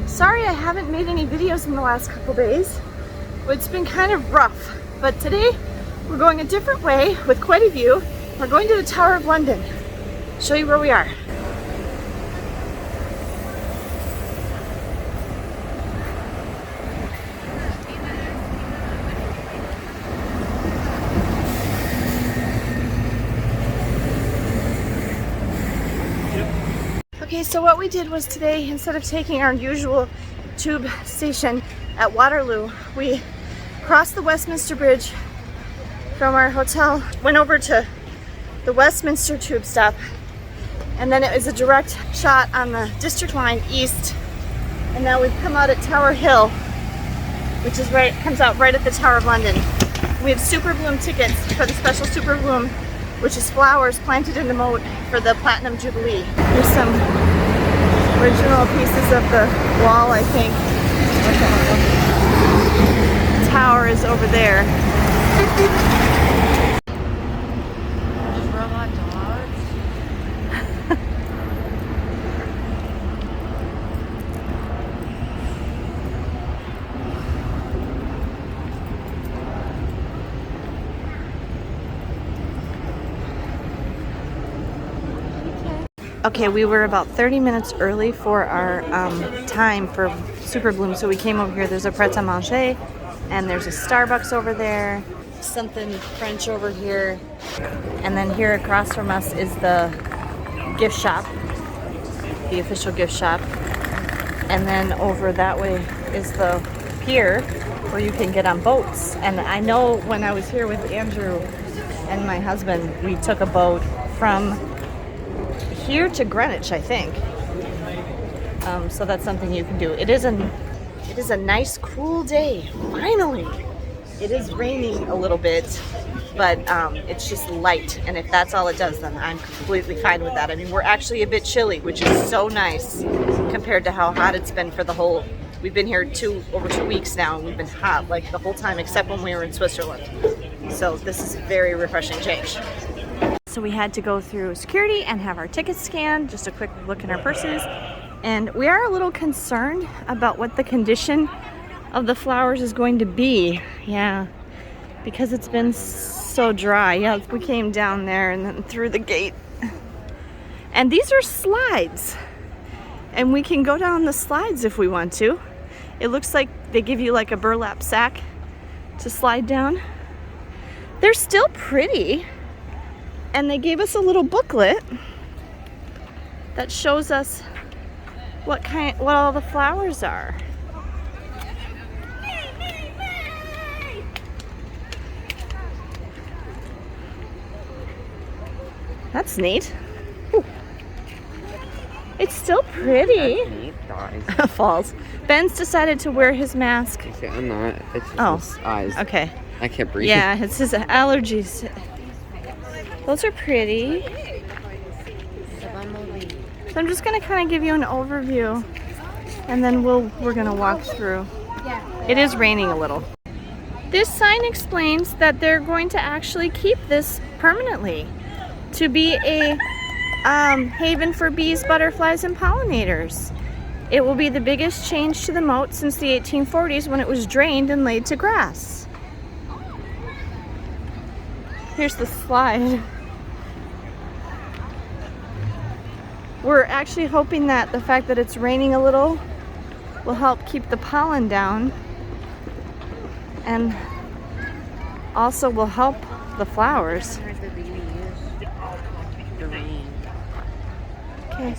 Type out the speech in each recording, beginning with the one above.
Sorry I haven't made any videos in the last couple days. It's been kind of rough, but today we're going a different way with quite a view. We're going to the Tower of London. Show you where we are. Okay, so what we did was today, instead of taking our usual tube station at Waterloo, we crossed the Westminster Bridge from our hotel, went over to the Westminster tube stop, and then it was a direct shot on the District Line east, and now we've come out at Tower Hill, which is right, comes out right at the Tower of London. We have Superbloom tickets for the special Superbloom, which is flowers planted in the moat for the Platinum Jubilee. Here's some original pieces of the wall, I think. The tower is over there. Just robot dogs. Okay, we were about 30 minutes early for our time for Superbloom, so we came over here. There's a Pret a Manger, and there's a Starbucks over there, something French over here, and then here across from us is the gift shop, the official gift shop, and then over that way is the pier where you can get on boats. And I know when I was here with Andrew and my husband, we took a boat from here to Greenwich, I think. So that's something you can do. It is a nice, cool day. Finally, it is raining a little bit, but it's just light. And if that's all it does, then I'm completely fine with that. I mean, we're actually a bit chilly, which is so nice compared to how hot it's been for the whole. We've been here over 2 weeks now, and we've been hot like the whole time, except when we were in Switzerland. So this is a very refreshing change. So we had to go through security and have our tickets scanned, just a quick look in our purses. And we are a little concerned about what the condition of the flowers is going to be. Yeah, because it's been so dry. Yeah, we came down there and then through the gate. And these are slides. And we can go down the slides if we want to. It looks like they give you like a burlap sack to slide down. They're still pretty. And they gave us a little booklet that shows us what all the flowers are. That's neat. Ooh. It's still pretty. That's neat, guys. Falls. Ben's decided to wear his mask. Okay, I'm not. It's just his eyes. Okay. I can't breathe. Yeah, it's his allergies. Those are pretty. So I'm just gonna kind of give you an overview, and then we're gonna walk through. It is raining a little. This sign explains that they're going to actually keep this permanently to be a haven for bees, butterflies, and pollinators. It will be the biggest change to the moat since the 1840s when it was drained and laid to grass. Here's the slide. We're actually hoping that the fact that it's raining a little will help keep the pollen down and also will help the flowers. Okay.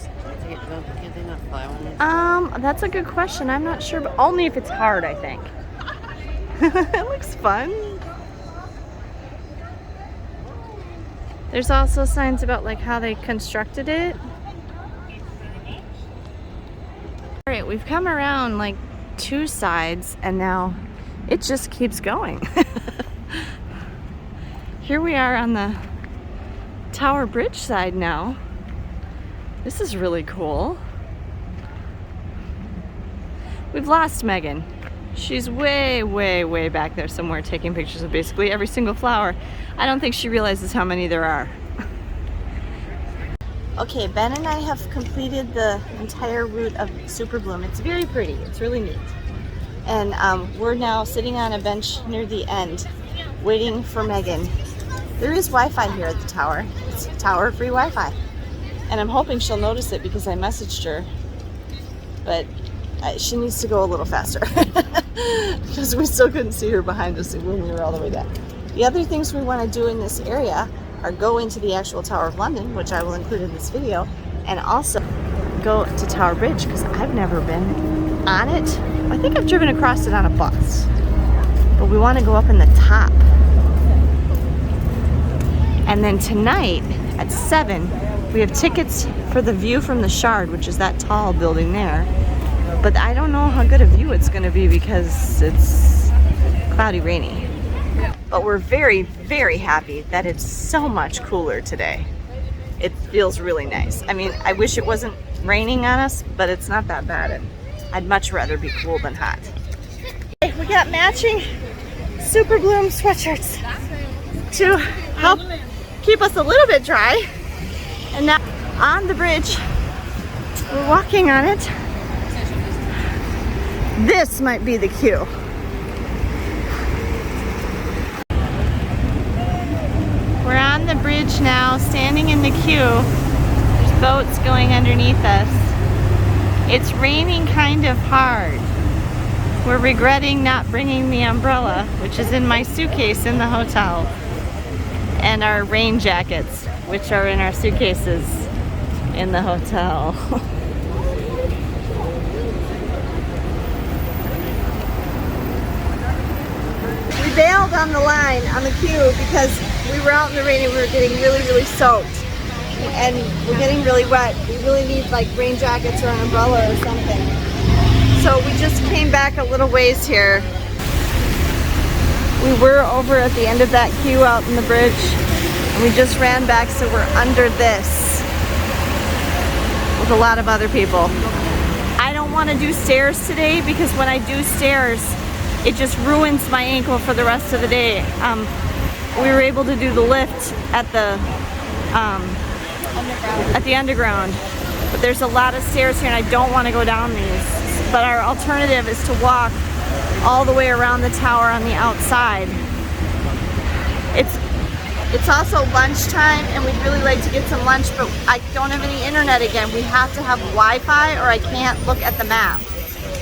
That's a good question. I'm not sure, but only if it's hard, I think. It looks fun. There's also signs about like how they constructed it. All right, we've come around like 2 sides and now it just keeps going. Here we are on the Tower Bridge side now. This is really cool. We've lost Megan. She's way, way, way back there somewhere taking pictures of basically every single flower. I don't think she realizes how many there are. Okay, Ben and I have completed the entire route of Superbloom. It's very pretty. It's really neat. And we're now sitting on a bench near the end, waiting for Megan. There is Wi-Fi here at the tower. It's tower free Wi-Fi. And I'm hoping she'll notice it because I messaged her. But she needs to go a little faster because we still couldn't see her behind us when we were all the way down. The other things we want to do in this area are go into the actual Tower of London, which I will include in this video, and also go to Tower Bridge because I've never been on it. I think I've driven across it on a bus, but we want to go up in the top. And then tonight at 7, we have tickets for the view from the Shard, which is that tall building there. But I don't know how good a view it's going to be because it's cloudy, rainy. But we're very, very happy that it's so much cooler today. It feels really nice. I mean, I wish it wasn't raining on us, but it's not that bad. I'd much rather be cool than hot. We got matching Superbloom sweatshirts to help keep us a little bit dry. And now on the bridge, we're walking on it. This might be the queue. We're on the bridge now, standing in the queue. There's boats going underneath us. It's raining kind of hard. We're regretting not bringing the umbrella, which is in my suitcase in the hotel, and our rain jackets, which are in our suitcases in the hotel. We bailed on the line, on the queue, because we were out in the rain and we were getting really, really soaked. And we're getting really wet. We really need like rain jackets or an umbrella or something. So we just came back a little ways here. We were over at the end of that queue out in the bridge, and we just ran back, so we're under this with a lot of other people. I don't want to do stairs today because when I do stairs, it just ruins my ankle for the rest of the day. We were able to do the lift at the underground, but there's a lot of stairs here and I don't want to go down these. But our alternative is to walk all the way around the tower on the outside. It's also lunchtime and we'd really like to get some lunch, but I don't have any internet again. We have to have Wi-Fi or I can't look at the map.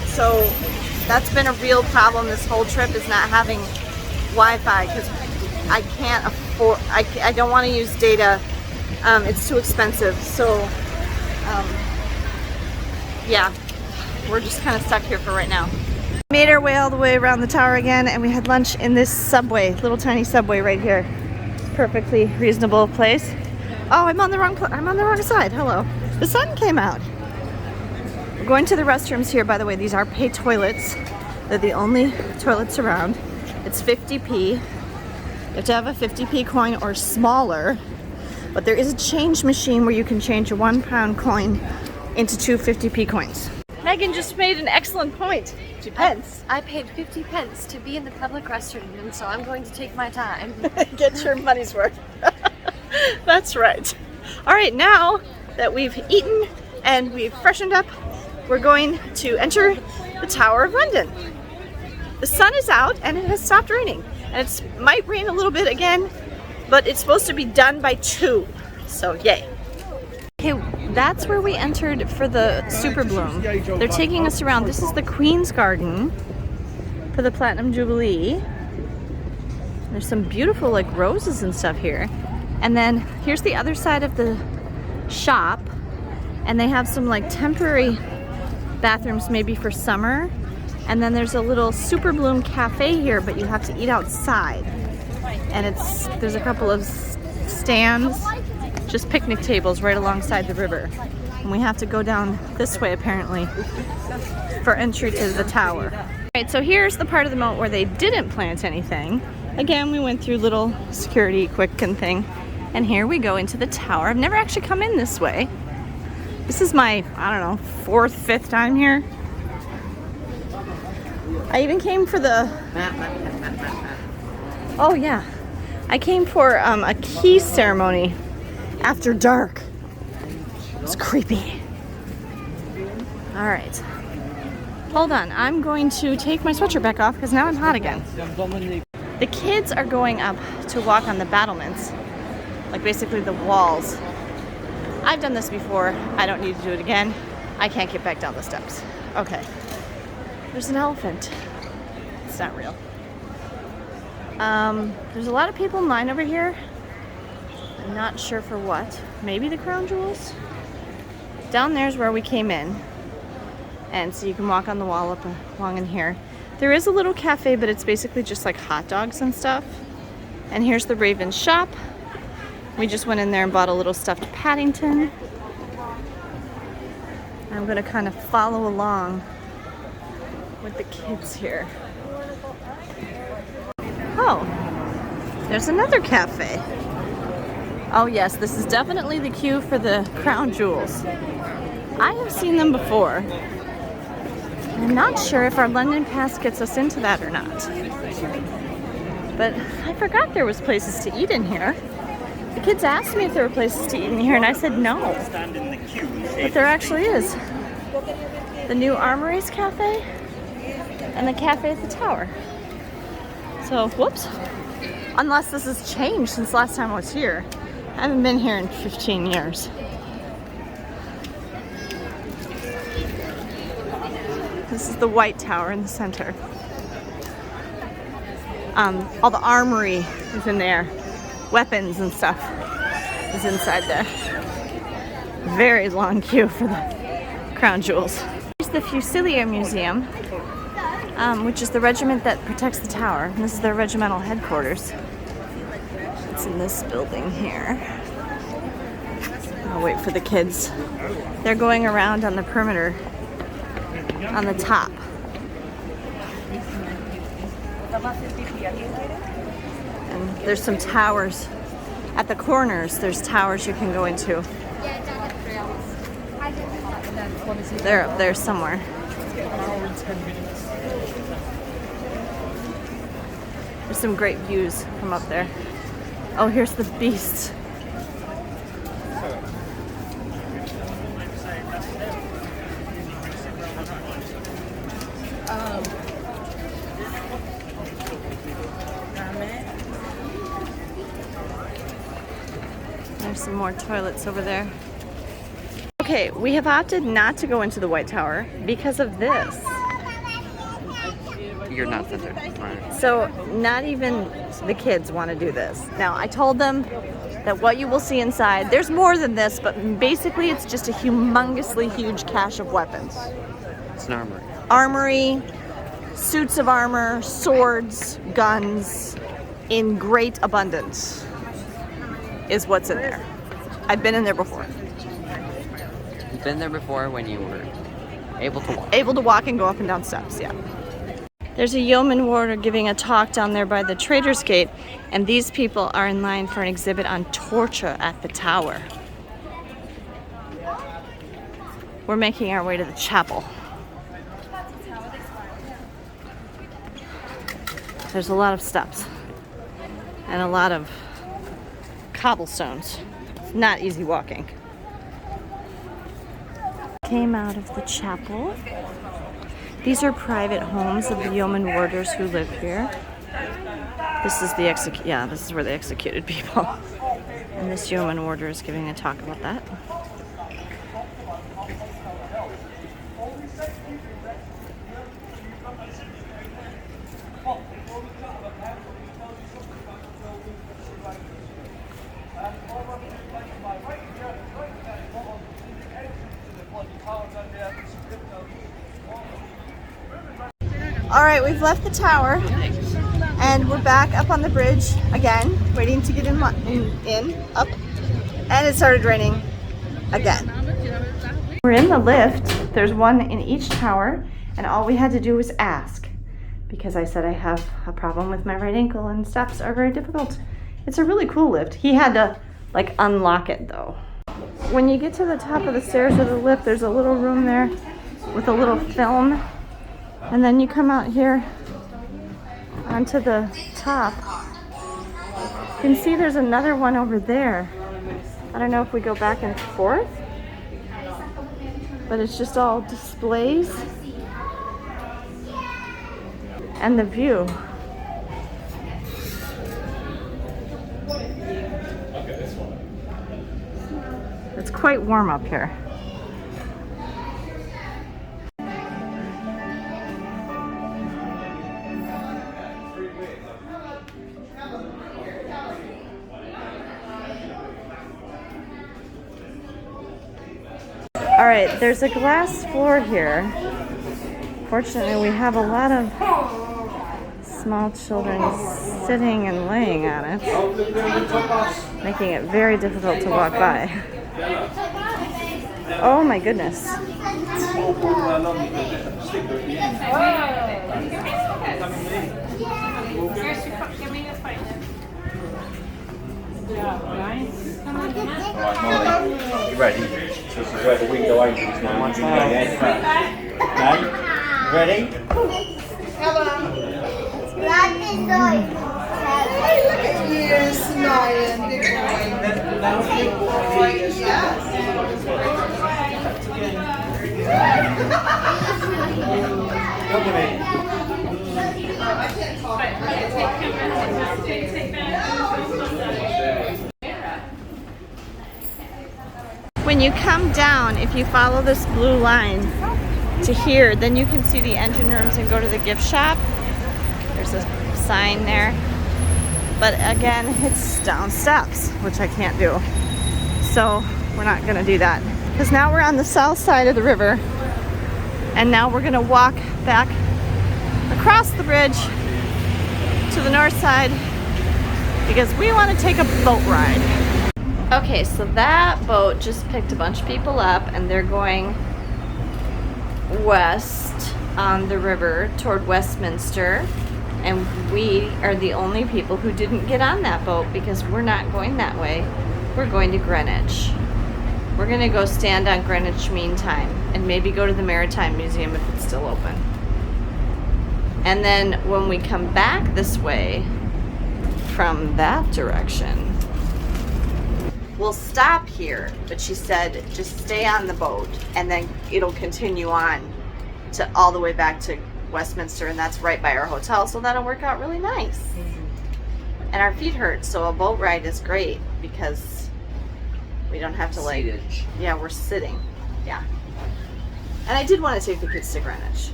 So that's been a real problem this whole trip, is not having Wi-Fi, because I can't afford, I don't want to use data. It's too expensive. So yeah, we're just kind of stuck here for right now. We made our way all the way around the tower again, and we had lunch in this subway, little tiny subway right here. Perfectly reasonable place. Oh, I'm on the wrong side. Hello. The sun came out. We're going to the restrooms here, by the way. These are pay toilets. They're the only toilets around. It's 50p. You have to have a 50p coin or smaller. But there is a change machine where you can change a £1 coin into two 50p coins. Megan just made an excellent point. 50 pence. I paid 50 pence to be in the public restroom, and so I'm going to take my time. Get your money's worth. That's right. All right, now that we've eaten and we've freshened up, we're going to enter the Tower of London. The sun is out and it has stopped raining. And it might rain a little bit again, but it's supposed to be done by 2. So yay. Okay, that's where we entered for the Superbloom. They're taking us around. This is the Queen's Garden for the Platinum Jubilee. There's some beautiful like roses and stuff here. And then here's the other side of the shop, and they have some like temporary bathrooms maybe for summer. And then there's a little Superbloom cafe here, but you have to eat outside. And there's a couple of stands, just picnic tables right alongside the river. And we have to go down this way apparently for entry to the tower. Alright, so here's the part of the moat where they didn't plant anything. Again, we went through little security quicken thing. And here we go into the tower. I've never actually come in this way. This is my, I don't know, 4th, 5th time here. I even came for the, oh yeah, I came for a key ceremony after dark. creepy. All right. Hold on. I'm going to take my sweatshirt back off because now I'm hot again. The kids are going up to walk on the battlements, like basically the walls. I've done this before. I don't need to do it again. I can't get back down the steps. Okay. There's an elephant. It's not real. There's a lot of people in line over here. I'm not sure for what. Maybe the crown jewels? Down there's where we came in. And so you can walk on the wall up along in here. There is a little cafe, but it's basically just like hot dogs and stuff. And here's the Raven shop. We just went in there and bought a little stuffed Paddington. I'm gonna kind of follow along with the kids here. Oh, there's another cafe. Oh yes, this is definitely the queue for the crown jewels. I have seen them before. I'm not sure if our London pass gets us into that or not. But I forgot there was places to eat in here. The kids asked me if there were places to eat in here and I said no. But there actually is. The new Armories Cafe and the cafe at the tower. So, whoops. Unless this has changed since last time I was here. I haven't been here in 15 years. This is the White Tower in the center. All the armory is in there. Weapons and stuff is inside there. Very long queue for the crown jewels. Here's the Fusilier Museum, which is the regiment that protects the tower. And this is their regimental headquarters. It's in this building here. I'll wait for the kids. They're going around on the perimeter on the top. And there's some towers at the corners. There's towers you can go into. They're up there somewhere. There's some great views from up there. Oh, here's the beasts. There's some more toilets over there. Okay, we have opted not to go into the White Tower because of this. You're not censored. So not even the kids want to do this. Now, I told them that what you will see inside, there's more than this, but basically it's just a humongously huge cache of weapons. It's an armory. Armory, suits of armor, swords, guns, in great abundance is what's in there. I've been in there before. You've been there before when you were able to walk. Able to walk and go up and down steps, yeah. There's a yeoman warder giving a talk down there by the Trader's Gate, and these people are in line for an exhibit on torture at the tower. We're making our way to the chapel. There's a lot of steps and a lot of cobblestones. It's not easy walking. Came out of the chapel. These are private homes of the yeoman warders who live here. This is the this is where they executed people. And this yeoman warder is giving a talk about that. All right, we've left the tower and we're back up on the bridge again, waiting to get in, up, and it started raining again. We're in the lift. There's one in each tower, and all we had to do was ask, because I said I have a problem with my right ankle and steps are very difficult. It's a really cool lift. He had to like unlock it though. When you get to the top of the stairs of the lift, there's a little room there with a little film. And then you come out here onto the top. You can see there's another one over there. I don't know if we go back and forth. but it's just all displays and the view. It's quite warm up here. All right, there's a glass floor here. Fortunately, we have a lot of small children sitting and laying on it, making it very difficult to walk by. Oh my goodness. Right, Molly, you ready? This is where the window opens now. Okay, ready? Hello. Hey, look at you smiling, big boy. Yes. When you come down, if you follow this blue line to here, then you can see the engine rooms and go to the gift shop. There's a sign there. But again, it's down steps, which I can't do. So we're not gonna do that. Because now we're on the south side of the river. And now we're gonna walk back across the bridge to the north side because we want to take a boat ride. Okay, so that boat just picked a bunch of people up and they're going west on the river toward Westminster, and we are the only people who didn't get on that boat because we're not going that way. We're going to Greenwich. We're gonna go stand on Greenwich Mean Time and maybe go to the Maritime Museum if it's still open. And then when we come back this way from that direction, we'll stop here. But she said just stay on the boat and then it'll continue on to all the way back to Westminster, and that's right by our hotel, so that'll work out really nice. And our feet hurt, so a boat ride is great because we don't have to yeah, we're sitting. Yeah. And I did want to take the kids to Greenwich,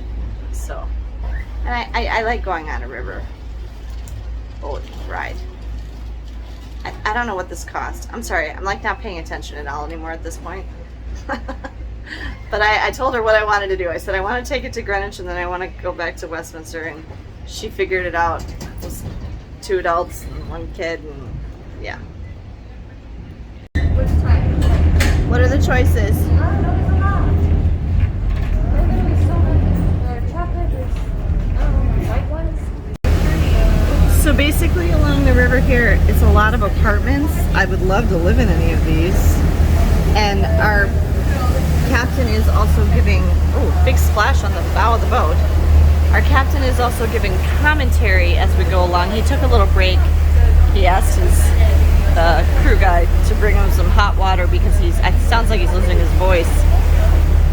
so. And I like going on a river boat ride. I don't know what this cost. I'm sorry, I'm like not paying attention at all anymore at this point. But I told her what I wanted to do. I said I want to take it to Greenwich and then I want to go back to Westminster, and she figured it out. It was 2 adults and 1 kid, and yeah. What are the choices? So basically along the river here, it's a lot of apartments. I would love to live in any of these. And our captain is also giving, oh, big splash on the bow of the boat. Our captain is also giving commentary as we go along. He took a little break. He asked his crew guy to bring him some hot water because it sounds like he's losing his voice.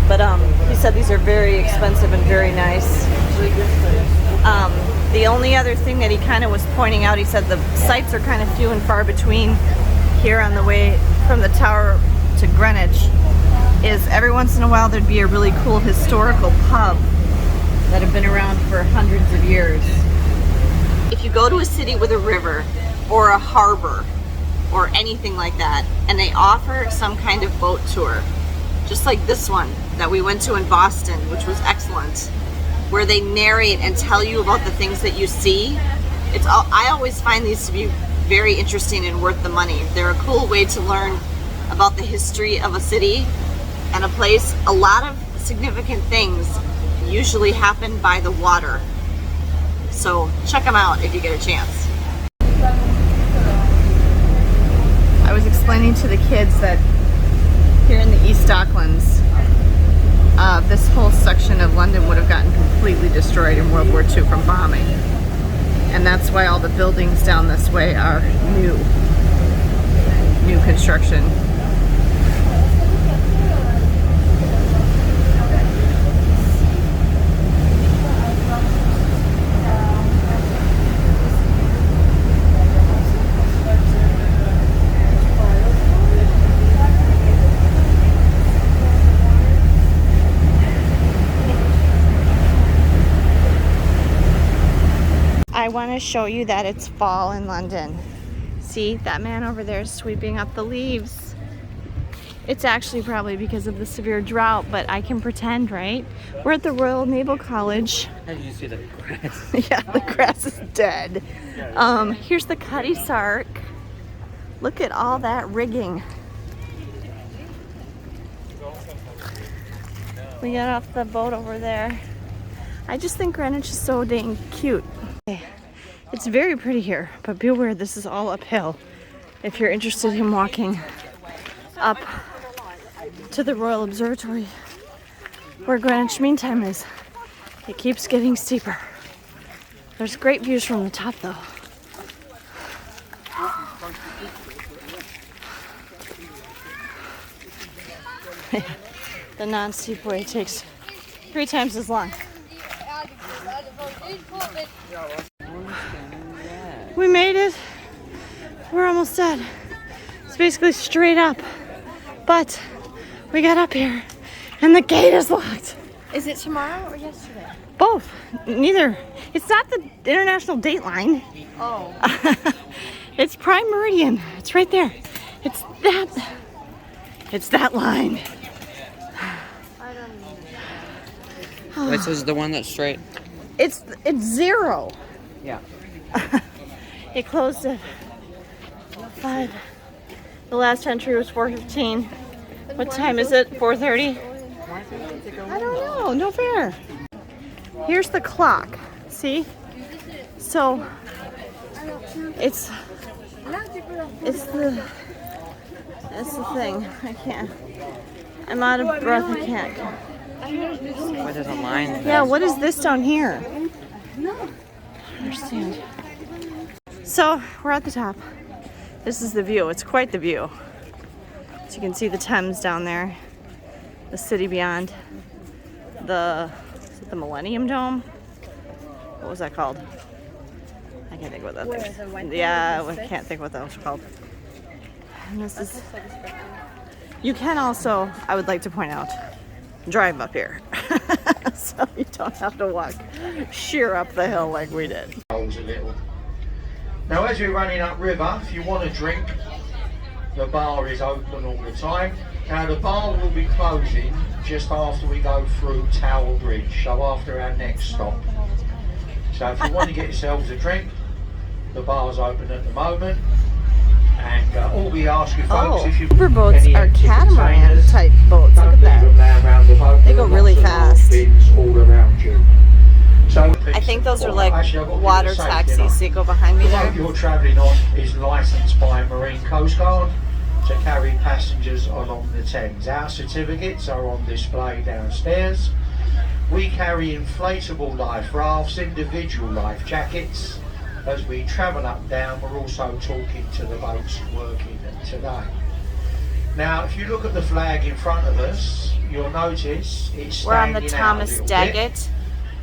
But he said these are very expensive and very nice. The only other thing that he kind of was pointing out, he said the sites are kind of few and far between here on the way from the tower to Greenwich, is every once in a while there'd be a really cool historical pub that have been around for hundreds of years. If you go to a city with a river or a harbor or anything like that, and they offer some kind of boat tour, just like this one that we went to in Boston, which was excellent, where they narrate and tell you about the things that you see. I always find these to be very interesting and worth the money. They're a cool way to learn about the history of a city and a place. A lot of significant things usually happen by the water. So check them out if you get a chance. I was explaining to the kids that here in the East Docklands, this whole section of London would have gotten completely destroyed in World War II from bombing. And that's why all the buildings down this way are new construction. want to show you that it's fall in London. See, that man over there is sweeping up the leaves. It's actually probably because of the severe drought, but I can pretend, right? We're at the Royal Naval College. How did you see the grass? Yeah, the grass is dead. Here's the Cutty Sark. Look at all that rigging. We got off the boat over there. I just think Greenwich is so dang cute. It's very pretty here, but be aware this is all uphill. If you're interested in walking up to the Royal Observatory, where Greenwich Mean Time is, it keeps getting steeper. There's great views from the top though. The non-steep way takes 3 times as long. We made it. We're almost dead. It's basically straight up. But we got up here and the gate is locked. Is it tomorrow or yesterday? Both. Neither. It's not the international date line. Oh. It's Prime Meridian. It's right there. It's that line. I don't Wait, so this is the one that's straight? It's 0. Yeah. It closed at 5. The last entry was 4:15. What time is it? 4:30? I don't know. No fair. Here's the clock. See? So it's the thing. I can't. I'm out of breath. I can't. Wait, there's a line there. Yeah, what is this down here? I don't understand. So we're at the top. This is the view. It's quite the view. So you can see the Thames down there, the city beyond, is it the Millennium Dome? What was that called? I can't think what that thing. Yeah, I can't think what that was called. And this is. You can also, I would like to point out, drive up here, so you don't have to walk sheer up the hill like we did. A little. Now, as you're running upriver, if you want a drink, the bar is open all the time. Now, the bar will be closing just after we go through Tower Bridge, so after our next stop. So if you want to get yourselves a drink, the bar's open at the moment. And all we ask you folks, if you riverboats are catamaran type boats. Look at that. They go really fast. All around you. So I think those are like water taxis. So you go behind me the there. boat you're travelling on is licensed by Marine Coast Guard to carry passengers along the Thames. Our certificates are on display downstairs. We carry inflatable life rafts, individual life jackets. As we travel up and down, we're also talking to the boats working today. Now, if you look at the flag in front of us, you'll notice it's We're on the standing out a Thomas little Daggett. bit.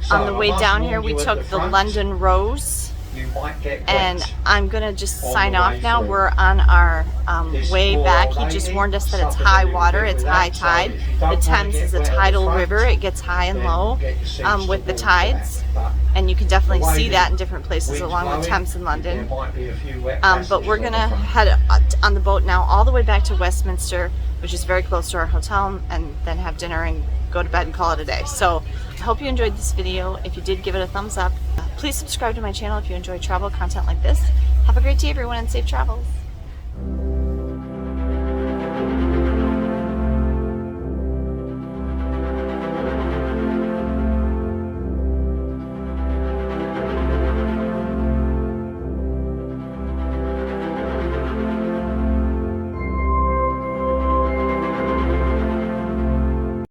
So On the way I must down warn here, we you at took the front, London Rose. You might get wet. And I'm gonna just on sign the off way now. through. We're on our This way poor back. old He just lady warned us that it's suffered a high little water, bit it's with high that, so tide. if you don't The want to Thames get is a wet at the tidal front, river. It gets high and then low get your seats with the towards tides. back. But And you can definitely the way see the that in different places wind's along the blowing, Thames in there London. might be a few wet But passengers we're on the gonna front. head on the boat now all the way back to Westminster, which is very close to our hotel, and then have dinner and go to bed and call it a day. So I hope you enjoyed this video. If you did, give it a thumbs up. Please subscribe to my channel if you enjoy travel content like this. Have a great day, everyone, and safe travels.